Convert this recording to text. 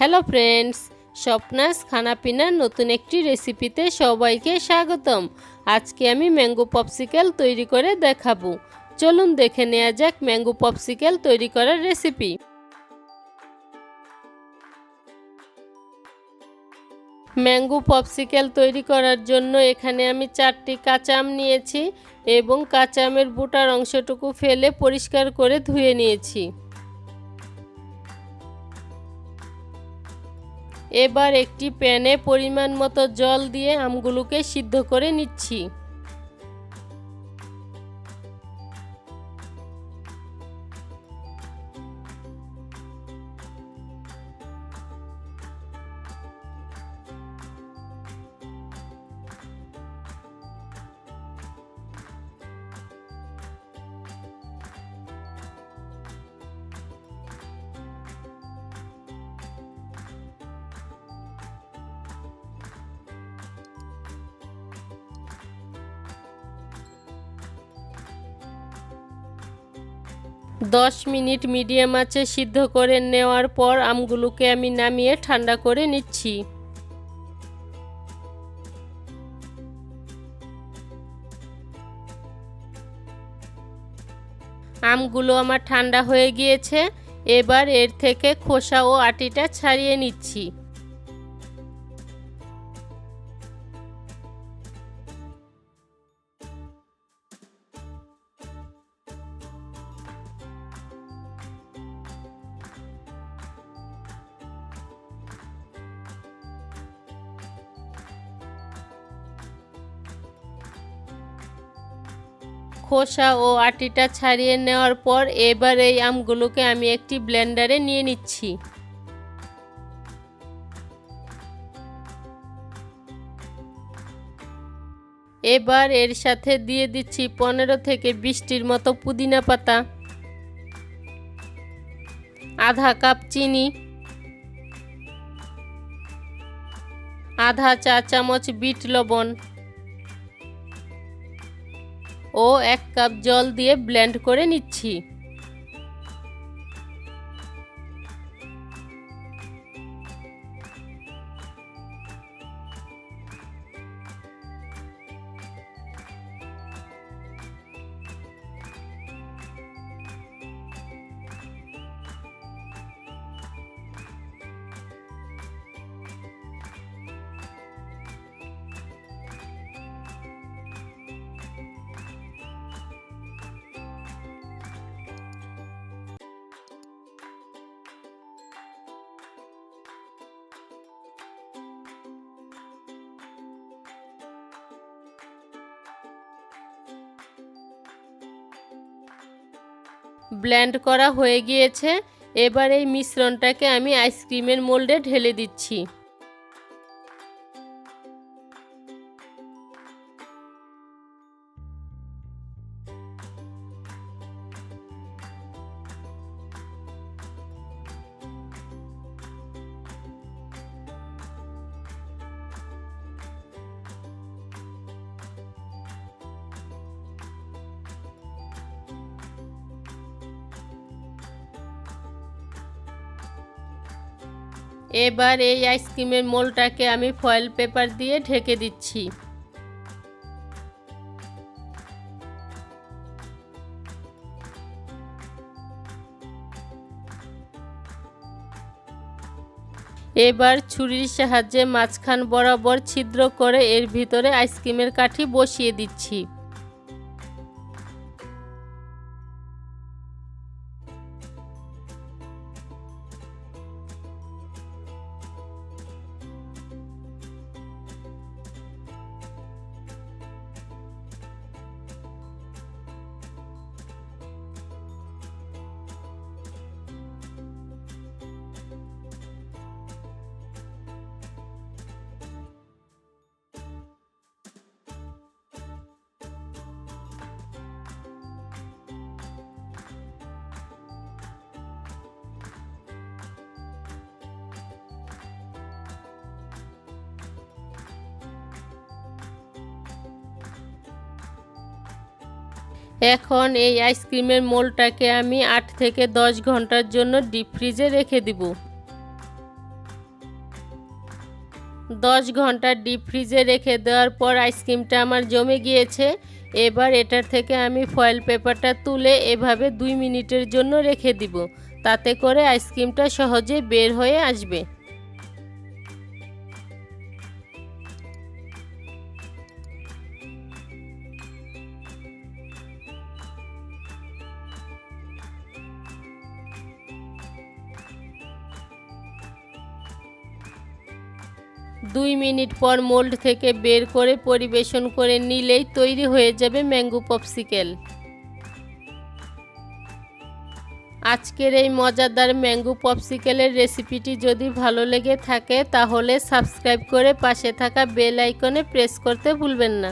Hello friends, স্বপ্নাস খানাপিনার নতুন একটি রেসিপিতে সবাইকে স্বাগতম। আজকে আমি ম্যাঙ্গো পপসিকেল তৈরি করে দেখাবো। চলুন দেখে নেওয়া যাক ম্যাঙ্গো পপসিকেল তৈরি করার রেসিপি। ম্যাঙ্গো পপসিকেল তৈরি করার জন্য এখানে আমি 4টি কাঁচা আম নিয়েছি এবং কাঁচা আমের বোটার অংশটুকু ফেলে পরিষ্কার করে ধুয়ে নিয়েছি। এবার একটি প্যানে পরিমাণ মতো জল দিয়ে আমগুলোকে সিদ্ধ করে নিচ্ছি। দশ মিনিট মিডিয়াম আঁচে সিদ্ধ করে নেওয়ার পর আমগুলোকে আমি নামিয়ে ঠান্ডা করে নিচ্ছি। আমগুলো আমার ঠান্ডা হয়ে গিয়েছে। এবার এর থেকে খোসা ও আটিটা ছাড়িয়ে নিচ্ছি। খোসা ও আটিটা ছাড়িয়ে নেওয়ার পর এবার এই আমগুলোকে আমি একটি ব্লেন্ডারে নিয়ে নিচ্ছি। এবার এর সাথে দিয়ে দিচ্ছি 15 থেকে 20টির মতো পুদিনা পাতা, আধা কাপ চিনি, আধা চা চামচ বিট লবণ ও 1 কাপ জল দিয়ে ব্লেন্ড করে নিচ্ছি। ব্লেন্ড করা হয়ে গিয়েছে। এবার এই মিশ্রণটাকে আমি আইসক্রিমের মোল্ডে ঢেলে দিচ্ছি। এবার এই আইসক্রিমের মোল্ডটাকে আমি ফয়েল পেপার দিয়ে ঢেকে দিচ্ছি। এবার ছুরির সাহায্যে মাঝখান বরাবর ছিদ্র করে এর ভিতরে আইসক্রিমের কাঠি বসিয়ে দিচ্ছি। এখন এই আইসক্রিমের মোল্ডটাকে আমি 8 থেকে 10 ঘন্টার জন্য ডিপ ফ্রিজে রেখে দিব। 10 ঘন্টা ডিপ ফ্রিজে রেখে দেওয়ার পর আইসক্রিমটা আমার জমে গিয়েছে। এবার এটার থেকে আমি ফয়েল পেপারটা তুলে এভাবে 2 মিনিটের জন্য রেখে দিব। তাতে করে আইসক্রিমটা সহজে বের হয়ে আসবে। দুই মিনিট পর মোল্ড থেকে বের করে পরিবেশন করে নিলেই তৈরি হয়ে যাবে ম্যাঙ্গো পপসিকেল। আজকের এই মজাদার ম্যাঙ্গো পপসিকেলের রেসিপিটি যদি ভালো লেগে থাকে তাহলে সাবস্ক্রাইব করে পাশে থাকা বেল আইকনে প্রেস করতে ভুলবেন না।